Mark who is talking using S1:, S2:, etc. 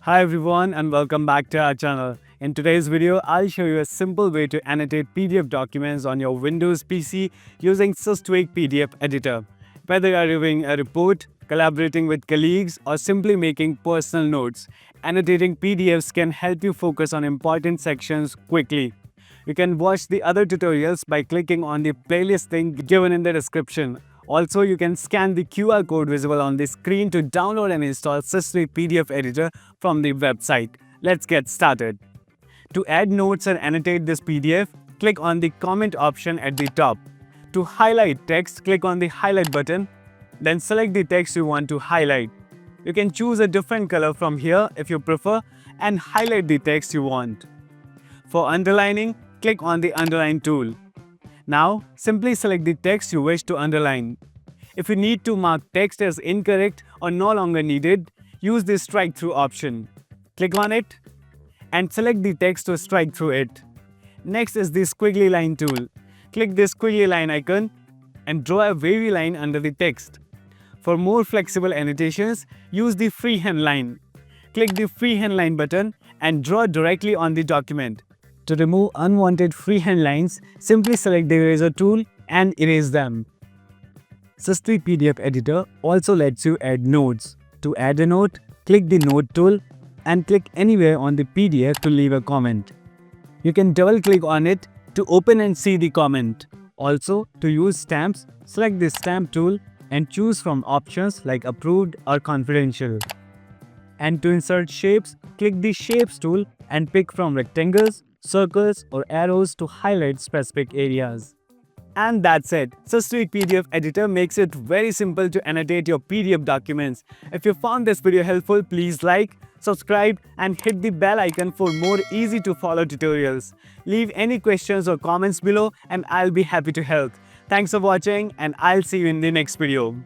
S1: Hi everyone and welcome back to our channel. In today's video, I'll show you a simple way to annotate PDF documents on your Windows PC using Systweak PDF Editor. Whether you're reviewing a report, collaborating with colleagues, or simply making personal notes, annotating PDFs can help you focus on important sections quickly. You can watch the other tutorials by clicking on the playlist link given in the description. Also, you can scan the QR code visible on the screen to download and install Systweak PDF Editor from the website. Let's get started. To add notes and annotate this PDF, click on the comment option at the top. To highlight text, click on the highlight button, then select the text you want to highlight. You can choose a different color from here if you prefer and highlight the text you want. For underlining, click on the underline tool. Now, simply select the text you wish to underline. If you need to mark text as incorrect or no longer needed, use the strike through option. Click on it and select the text to strike through it. Next is the squiggly line tool. Click the squiggly line icon and draw a wavy line under the text. For more flexible annotations, use the freehand line. Click the freehand line button and draw directly on the document. To remove unwanted freehand lines, simply select the eraser tool and erase them. Systweak PDF Editor also lets you add notes. To add a note, click the Note tool and click anywhere on the PDF to leave a comment. You can double-click on it to open and see the comment. Also, to use stamps, select the Stamp tool and choose from options like Approved or Confidential. And to insert shapes, click the Shapes tool and pick from rectangles, circles, or arrows to highlight specific areas. And that's it. Systweak PDF Editor makes it very simple to annotate your PDF documents. If you found this video helpful, please like, subscribe, and hit the bell icon for more easy to follow tutorials. Leave any questions or comments below and I'll be happy to help. Thanks for watching and I'll see you in the next video.